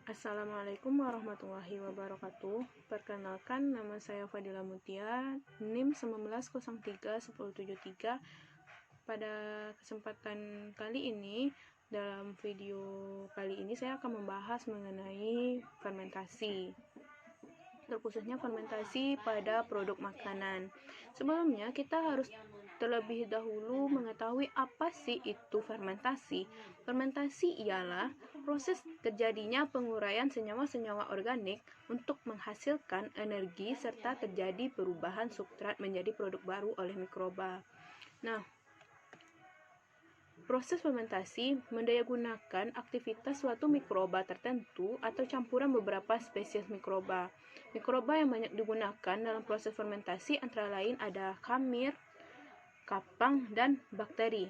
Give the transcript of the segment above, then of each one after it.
Assalamualaikum warahmatullahi wabarakatuh. Perkenalkan, nama saya Fadila Mutia, NIM 19031073. Pada kesempatan kali ini, dalam video kali ini saya akan membahas mengenai fermentasi, terkhususnya fermentasi pada produk makanan. Sebelumnya, kita harus terlebih dahulu mengetahui apa sih itu fermentasi. Fermentasi ialah proses terjadinya penguraian senyawa-senyawa organik untuk menghasilkan energi serta terjadi perubahan substrat menjadi produk baru oleh mikroba. Nah, proses fermentasi mendayagunakan aktivitas suatu mikroba tertentu atau campuran beberapa spesies mikroba. Mikroba yang banyak digunakan dalam proses fermentasi antara lain ada kamir, kapang, dan bakteri.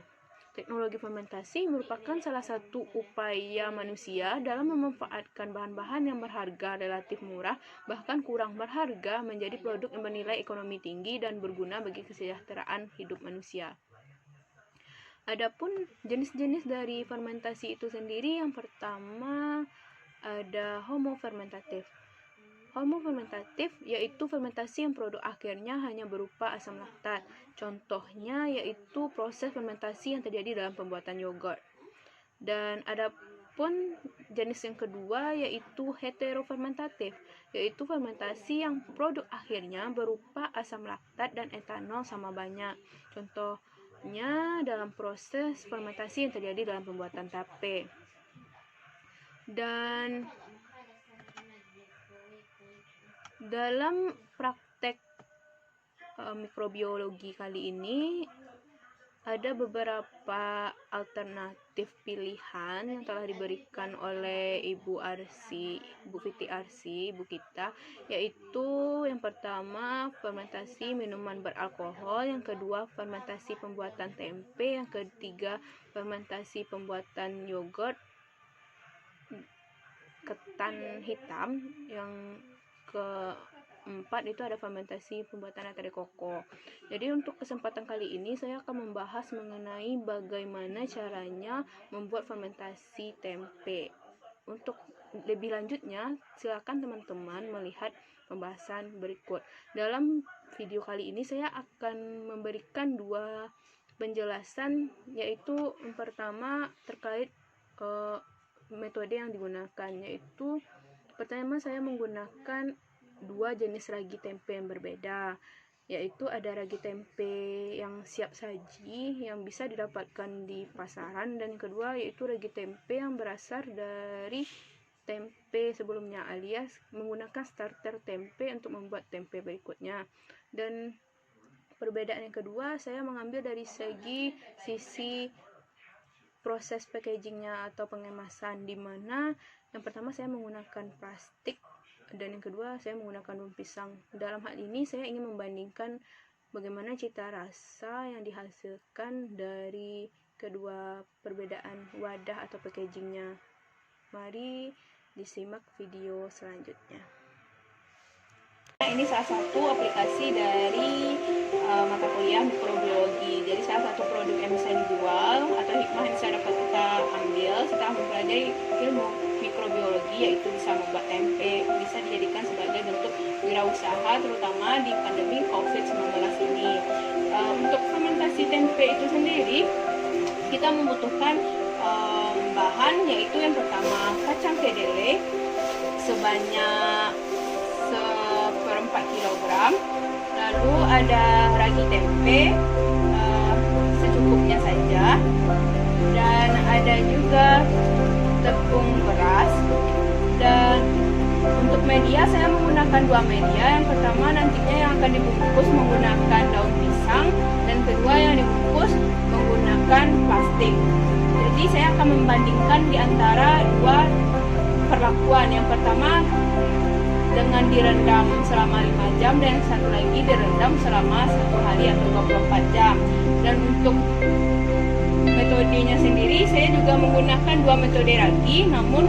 Teknologi fermentasi merupakan salah satu upaya manusia dalam memanfaatkan bahan-bahan yang berharga relatif murah, bahkan kurang berharga, menjadi produk yang bernilai ekonomi tinggi dan berguna bagi kesejahteraan hidup manusia. Adapun jenis-jenis dari fermentasi itu sendiri, yang pertama ada homofermentatif. Homofermentatif yaitu fermentasi yang produk akhirnya hanya berupa asam laktat. Contohnya yaitu proses fermentasi yang terjadi dalam pembuatan yogurt. Dan adapun jenis yang kedua yaitu heterofermentatif, yaitu fermentasi yang produk akhirnya berupa asam laktat dan etanol sama banyak. Contohnya dalam proses fermentasi yang terjadi dalam pembuatan tape. Dan dalam praktek mikrobiologi kali ini ada beberapa alternatif pilihan yang telah diberikan oleh Ibu Fiti Arsi, Ibu kita, yaitu yang pertama fermentasi minuman beralkohol, yang kedua fermentasi pembuatan tempe, yang ketiga fermentasi pembuatan yogurt ketan hitam, yang keempat itu ada fermentasi pembuatan nata de coco. Jadi untuk kesempatan kali ini saya akan membahas mengenai bagaimana caranya membuat fermentasi tempe. Untuk lebih lanjutnya, silakan teman-teman melihat pembahasan berikut. Dalam video kali ini saya akan memberikan dua penjelasan, yaitu yang pertama terkait metode yang digunakan, yaitu pertama saya menggunakan dua jenis ragi tempe yang berbeda, yaitu ada ragi tempe yang siap saji yang bisa didapatkan di pasaran, dan yang kedua yaitu ragi tempe yang berasal dari tempe sebelumnya, alias menggunakan starter tempe untuk membuat tempe berikutnya. Dan perbedaan yang kedua saya mengambil dari sisi proses packagingnya atau pengemasan, di mana yang pertama saya menggunakan plastik dan yang kedua saya menggunakan daun pisang. Dalam hal ini saya ingin membandingkan bagaimana cita rasa yang dihasilkan dari kedua perbedaan wadah atau packagingnya. Mari disimak video selanjutnya. Ini salah satu aplikasi dari mata kuliah mikrobiologi. Jadi salah satu produk yang bisa dijual atau hikmah yang bisa dapat kita ambil setelah mempelajari ilmu mikrobiologi, yaitu bisa membuat tempe, bisa dijadikan sebagai bentuk wirausaha terutama di pandemi COVID-19 ini. Untuk fermentasi tempe itu sendiri kita membutuhkan bahan, yaitu yang pertama kacang kedelai sebanyak 1/4 kg, lalu ada ragi tempe secukupnya saja, dan ada juga tepung beras. Dan untuk media saya menggunakan dua media. Yang pertama nantinya yang akan dibungkus menggunakan daun pisang, dan kedua yang dibungkus menggunakan plastik. Jadi saya akan membandingkan di antara dua perlakuan. Yang pertama dengan direndam selama 5 jam dan satu lagi direndam selama 1 hari atau 24 jam. Dan untuk metodenya sendiri saya juga menggunakan dua metode ragi, namun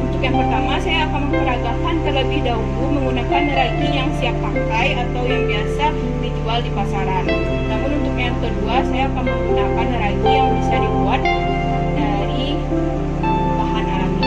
untuk yang pertama saya akan memperagakan terlebih dahulu menggunakan ragi yang siap pakai atau yang biasa dijual di pasaran. Namun untuk yang kedua saya akan menggunakan ragi yang bisa dibuat dari bahan alami.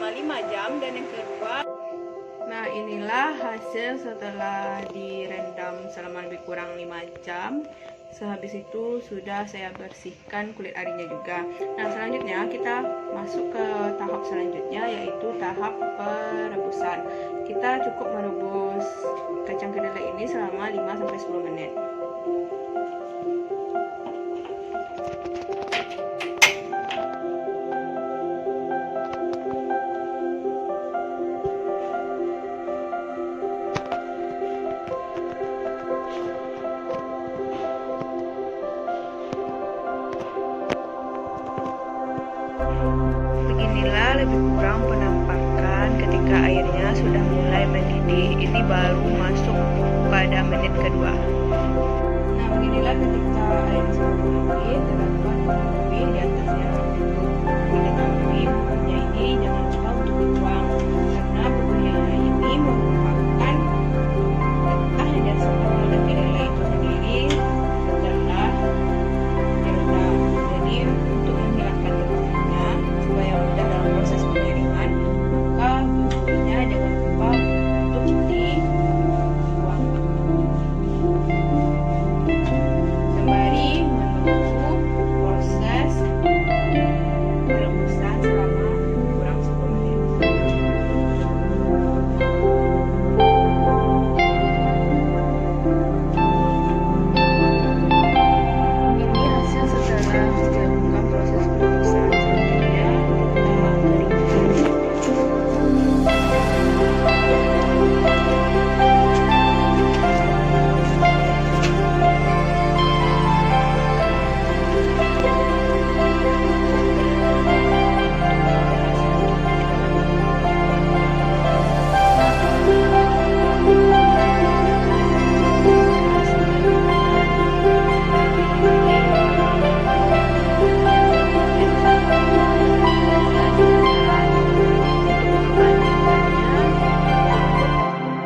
selama 5 jam, dan yang kedua, nah inilah hasil setelah direndam selama lebih kurang 5 jam. Sehabis itu sudah saya bersihkan kulit arinya juga. Nah selanjutnya kita masuk ke tahap selanjutnya, yaitu tahap perebusan. Kita cukup merebus kacang kedelai ini selama 5-10 menit. Beginilah lebih kurang penampakan ketika airnya sudah mulai mendidih. Ini baru masuk pada menit kedua. Nah, beginilah ketika air sudah mendidih, terdapat api di atasnya. Diketahui buburnya ini jangan lupa untuk dibuang, karena bubur yang ini merupakan getah dari sebuah kedelai itu sendiri setelah direndam. Jadi untuk menghilangkan getahnya supaya mudah dalam proses penyaringan, maka buburnya jangan lupa untuk dibuang sembari menunggu proses perebusan selama kurang 10 menit. Ini hasil setelah dilakukan proses perebusan. Selanjutnya kita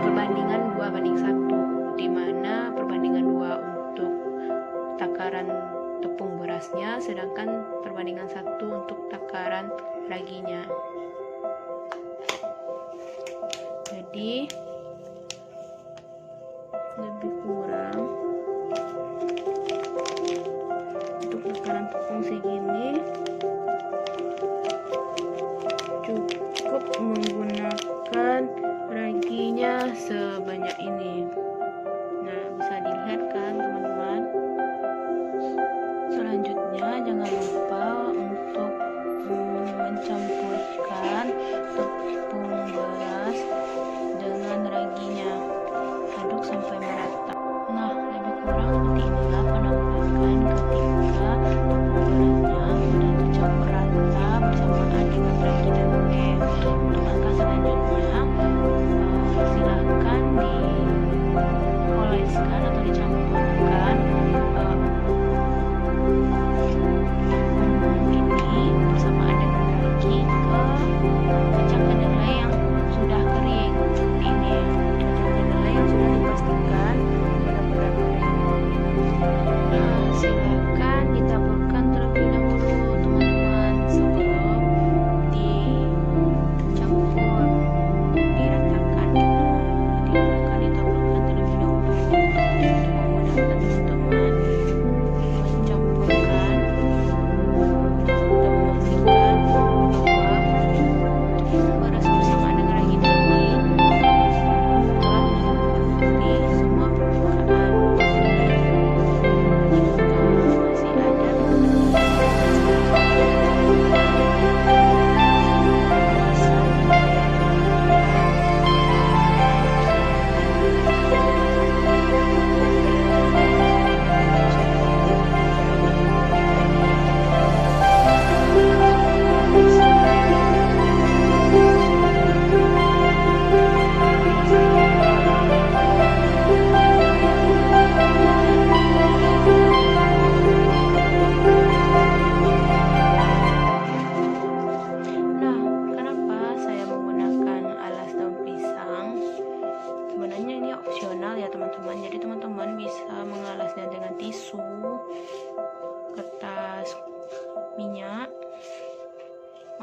perbandingan 2:1, di mana perbandingan 2 untuk takaran tepung berasnya, sedangkan perbandingan 1 untuk takaran raginya. Jadi lebih kurang untuk takaran tepung segini cukup menggunakan raginya sebanyak ini. Nah, bisa dilihat kan teman-teman. Selanjutnya jangan lupa untuk mencampurkan tepung beras dengan raginya. Aduk sampai merata. Nah, lebih kurang seperti inilah penampakan ketika tepung berasnya sudah tercampur rata bersamaan dengan ragi dan teh. Untuk langkah selanjutnya, silakan dioleskan atau dicampurkan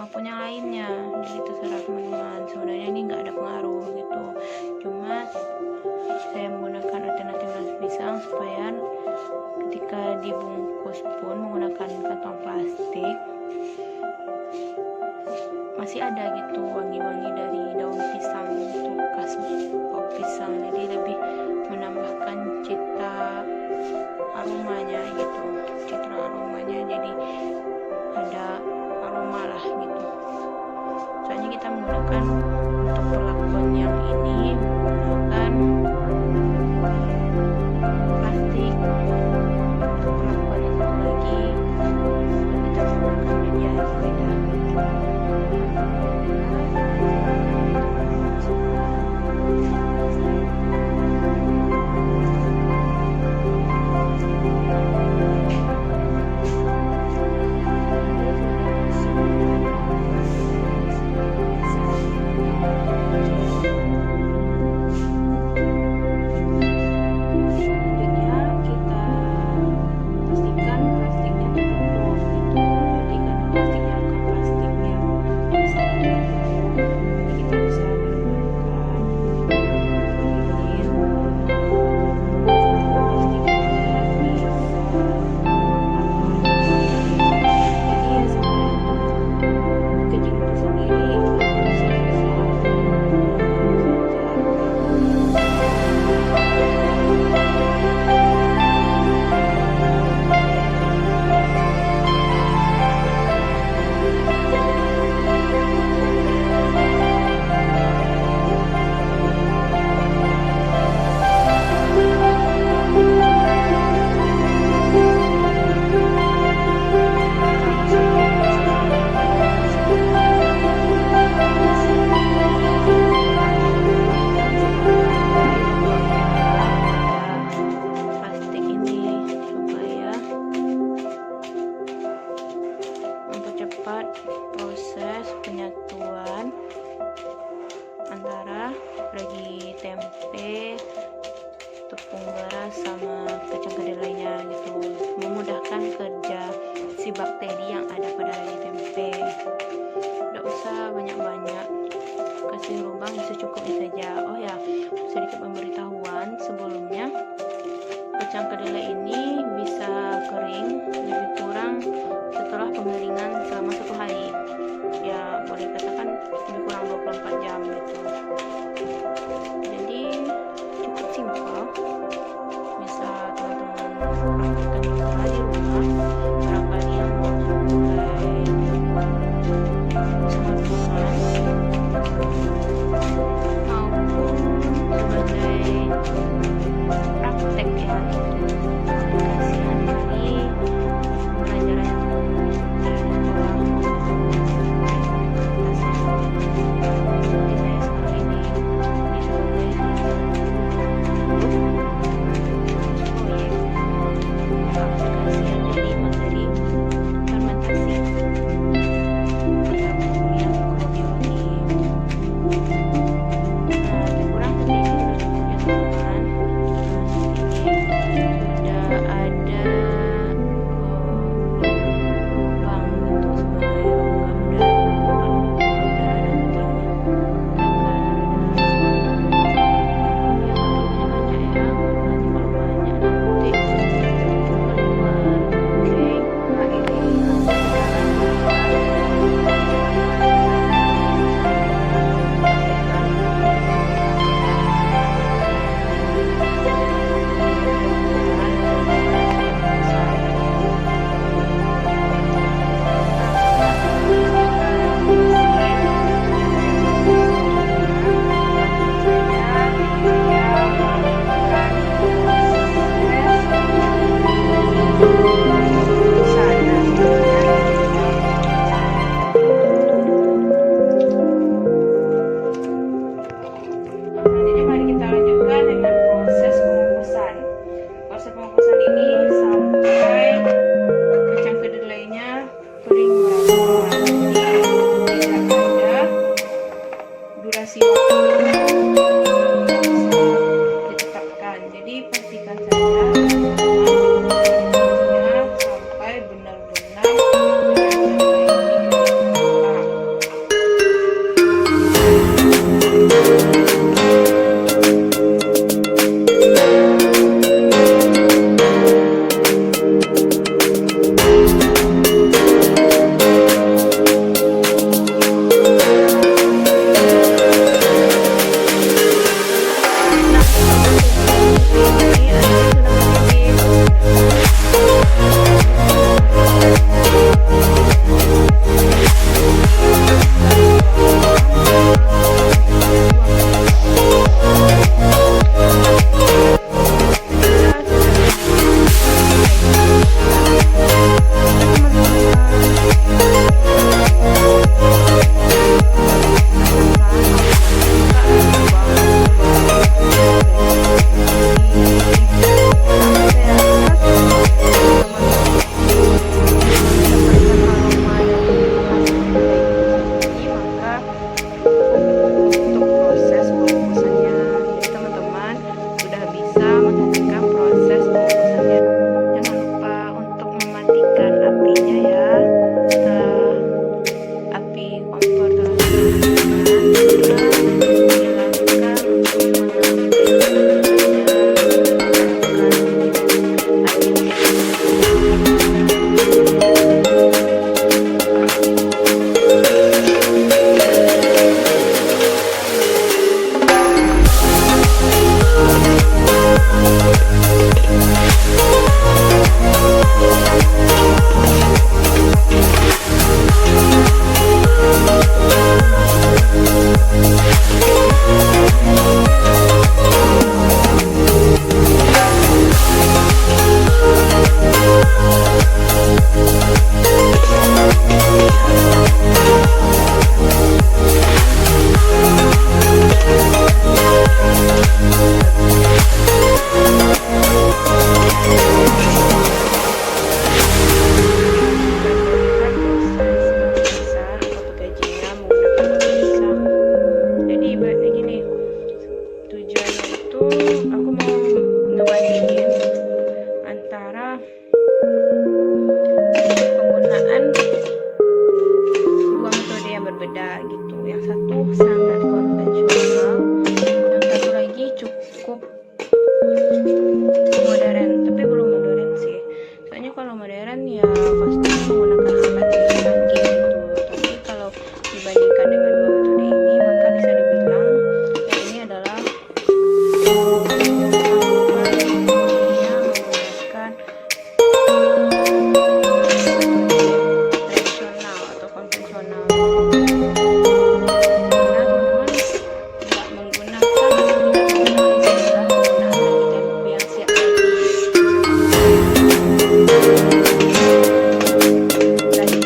maupun yang lainnya. Jadi terserah teman-teman, sebenarnya ini nggak ada pengaruh gitu, cuma saya menggunakan alternatif nasi pisang supaya ketika dibungkus pun menggunakan kantong plastik masih ada gitu wangi-wangi dari daun pisang, untuk khas bau pisang, jadi lebih menambahkan cita aromanya gitu, jadi ada aroma lah gitu. Soalnya kita menggunakan untuk perlakuan yang ini menggunakan plastik, untuk perlakuan yang satu lagi kita menggunakan media sepeda. Proses penyatuan antara ragi tempe, tepung beras sama kacang kedelainya gitu, memudahkan kerja si bakteri yang ada pada ragi tempe. Tidak usah banyak-banyak, kasih lubang secukupnya saja. Oh ya, sedikit pemberitahuan sebelumnya, kacang kedelai ini bisa kering lebih kurang setelah pengeringan selama 1 hari, ya boleh katakan lebih kurang 24 jam gitu. Jadi cukup simpel, bisa teman-teman praktekkan juga di rumah. Barangkali yang mau mulai usaha maupun sebagai praktek ya, aplikasi hari-hari pelajaran sampai benar-benar pasti menggunakan alat yang canggih gitu. Tapi kalau dibandingkan dengan dua metode ini, maka bisa dibilang yang ini adalah yang menggunakan tradisional atau konvensional. Karena teman-teman tidak menggunakan istilah penggunaan lagi tempe yang siap saji.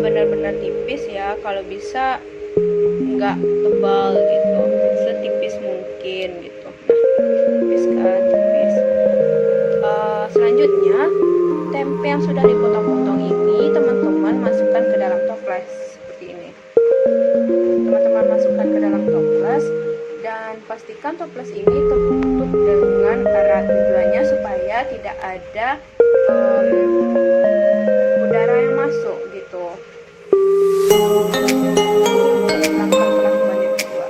Benar-benar tipis ya, kalau bisa nggak tebal gitu, setipis mungkin gitu. Nah, tipis kan, tipis. Selanjutnya tempe yang sudah dipotong-potong ini teman-teman masukkan ke dalam toples seperti ini. Teman-teman masukkan ke dalam toples dan pastikan toples ini tertutup dengan erat, tujuannya supaya tidak ada udara yang masuk gitu. Langkah-langkah yang kedua,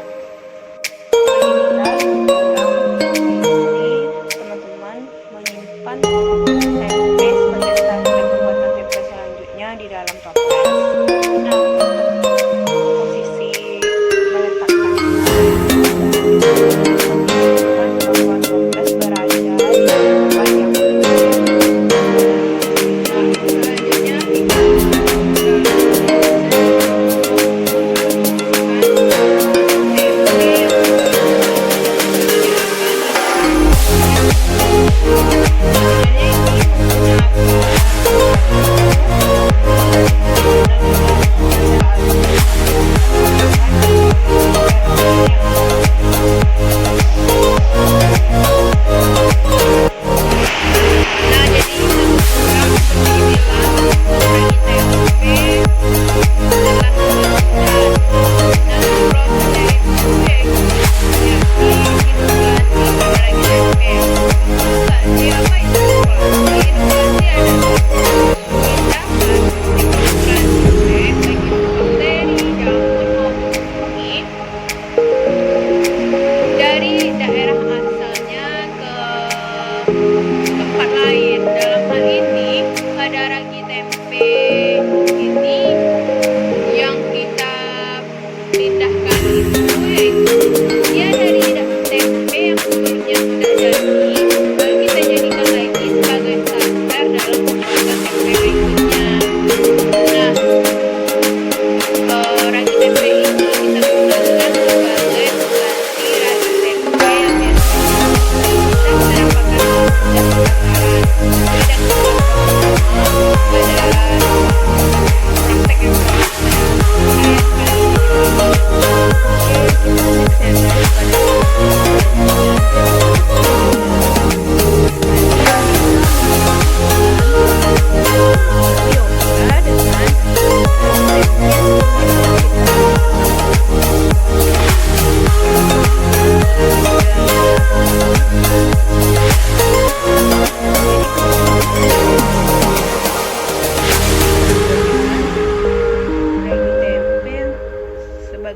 teman-teman menyimpan tempe sebagai standar pembuatan tempe selanjutnya di dalam toples. Nah, posisi meletakkannya bahwa toples berada di tempat yang selanjutnya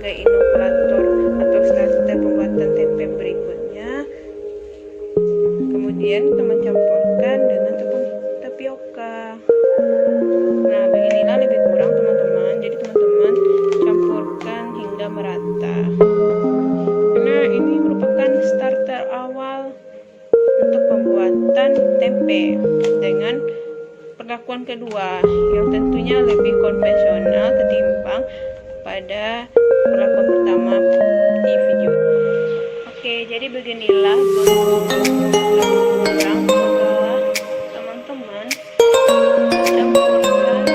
sebagai inokulator atau starter pembuatan tempe berikutnya. Kemudian kita mencampurkan dengan tepung tapioka. Nah, beginilah lebih kurang teman-teman. Jadi teman-teman campurkan hingga merata. Nah, ini merupakan starter awal untuk pembuatan tempe dengan perlakuan kedua yang tentunya lebih konvensional ketimbang pada perlakuan pertama di video. Oke, jadi beginilah setelah teman-teman campurkan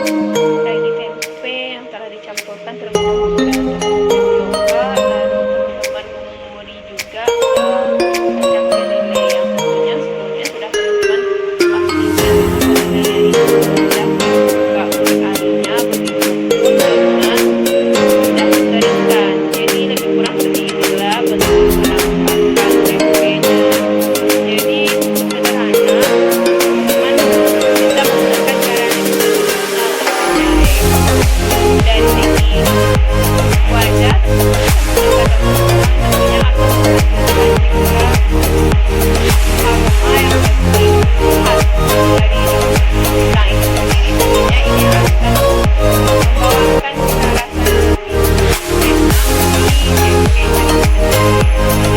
ragi tempe yang telah dicampurkan terlebih dahulu dengan tepung tapioka, lalu teman-teman mengemuri juga kacang kedelai yang tentunya sebelumnya sudah teman-teman pastikan kedelai itu sudah terbuka oleh airnya, begitupun dengan sudah dikeringkan. Jadi lebih kurang seperti inilah bentuk penampakan tempenya. Jadi sederhana, teman-teman bisa menggunakan cara yang tradisional dari segi wadah tentunya akan menghasilkan juga aroma yang lebih khas dari daun pisang itu sendiri. Tentunya ini akan membawakan cita rasa lebih enak di tempe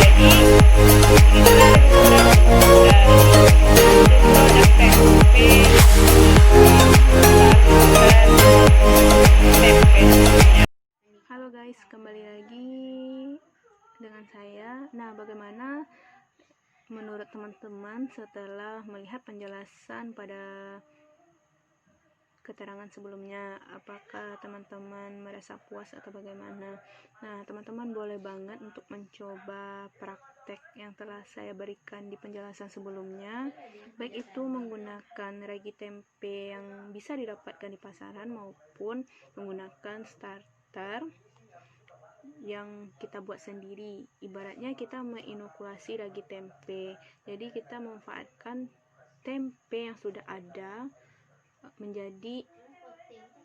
jadi inilah lebih kurang dari produk tempe Halo guys, kembali lagi dengan saya. Nah, bagaimana menurut teman-teman setelah melihat penjelasan pada keterangan sebelumnya? Apakah teman-teman merasa puas atau bagaimana? Nah, teman-teman boleh banget untuk mencoba praktek yang telah saya berikan di penjelasan sebelumnya, baik itu menggunakan ragi tempe yang bisa didapatkan di pasaran maupun menggunakan starter yang kita buat sendiri. Ibaratnya kita menginokulasi ragi tempe, jadi kita memanfaatkan tempe yang sudah ada menjadi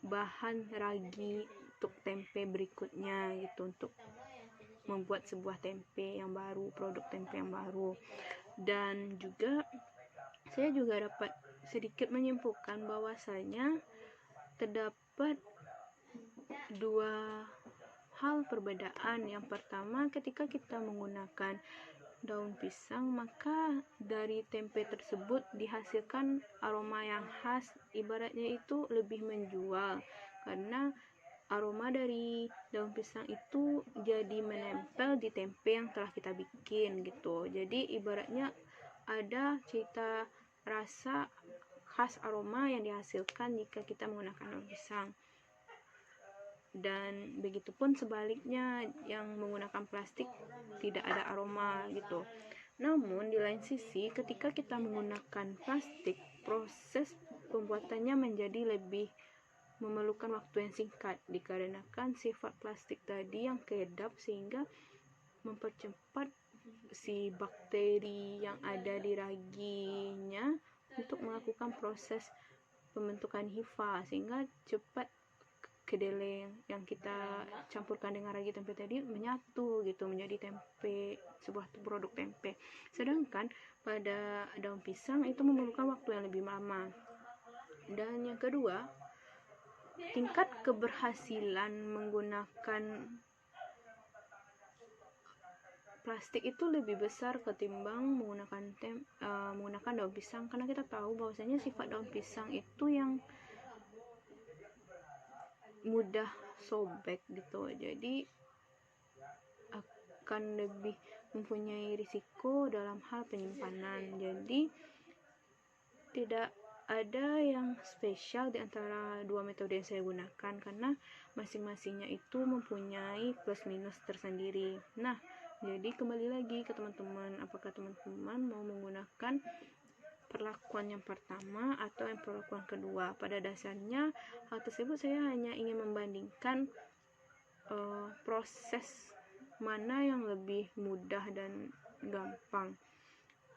bahan ragi untuk tempe berikutnya gitu, untuk membuat sebuah tempe yang baru, produk tempe yang baru. Dan juga saya juga dapat sedikit menyimpulkan bahwasanya terdapat dua hal perbedaan. Yang pertama, ketika kita menggunakan daun pisang, maka dari tempe tersebut dihasilkan aroma yang khas, ibaratnya itu lebih menjual karena aroma dari daun pisang itu jadi menempel di tempe yang telah kita bikin gitu. Jadi ibaratnya ada cita rasa khas aroma yang dihasilkan jika kita menggunakan daun pisang. Dan begitupun sebaliknya, yang menggunakan plastik tidak ada aroma gitu. Namun di lain sisi, ketika kita menggunakan plastik, proses pembuatannya menjadi lebih memerlukan waktu yang singkat dikarenakan sifat plastik tadi yang kedap, sehingga mempercepat si bakteri yang ada di raginya untuk melakukan proses pembentukan hifa, sehingga cepat kedelai yang kita campurkan dengan ragi tempe tadi menyatu gitu menjadi tempe, sebuah produk tempe. Sedangkan pada daun pisang itu memerlukan waktu yang lebih lama. Dan yang kedua, tingkat keberhasilan menggunakan plastik itu lebih besar ketimbang menggunakan daun pisang, karena kita tahu bahwasanya sifat daun pisang itu yang mudah sobek gitu, jadi akan lebih mempunyai risiko dalam hal penyimpanan. Jadi tidak ada yang spesial di antara dua metode yang saya gunakan, karena masing-masingnya itu mempunyai plus minus tersendiri. Nah, jadi kembali lagi ke teman-teman, apakah teman-teman mau menggunakan perlakuan yang pertama atau yang perlakuan kedua? Pada dasarnya hal tersebut saya hanya ingin membandingkan proses mana yang lebih mudah dan gampang.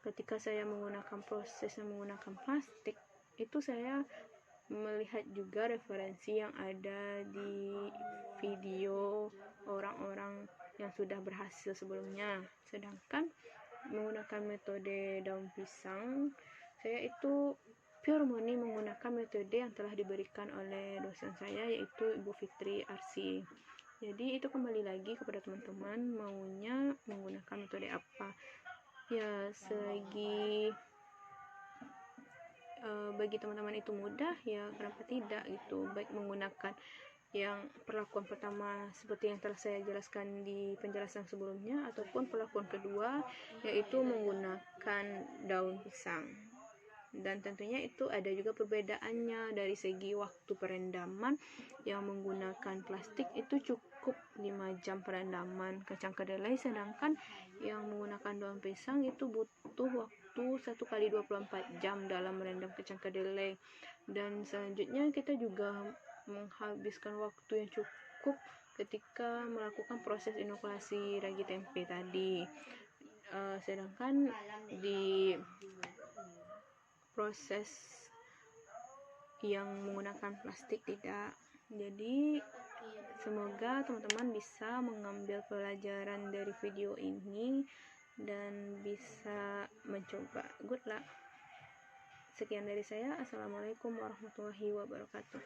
Ketika saya menggunakan proses yang menggunakan plastik, itu saya melihat juga referensi yang ada di video orang-orang yang sudah berhasil sebelumnya. Sedangkan menggunakan metode daun pisang, saya itu pure murni menggunakan metode yang telah diberikan oleh dosen saya, yaitu Ibu Fitri Arsi. Jadi itu kembali lagi kepada teman-teman maunya menggunakan metode apa. Ya, selagi bagi teman-teman itu mudah, ya kenapa tidak gitu, baik menggunakan yang perlakuan pertama seperti yang telah saya jelaskan di penjelasan sebelumnya, ataupun perlakuan kedua yaitu menggunakan daun pisang. Dan tentunya itu ada juga perbedaannya dari segi waktu perendaman. Yang menggunakan plastik itu cukup 5 jam perendaman kacang kedelai, sedangkan yang menggunakan daun pisang itu butuh waktu 1 kali 24 jam dalam merendam kacang kedelai. Dan selanjutnya kita juga menghabiskan waktu yang cukup ketika melakukan proses inokulasi ragi tempe tadi. Sedangkan di proses yang menggunakan plastik tidak. Jadi semoga teman-teman bisa mengambil pelajaran dari video ini dan bisa mencoba. Good luck. Sekian dari saya. Assalamualaikum warahmatullahi wabarakatuh.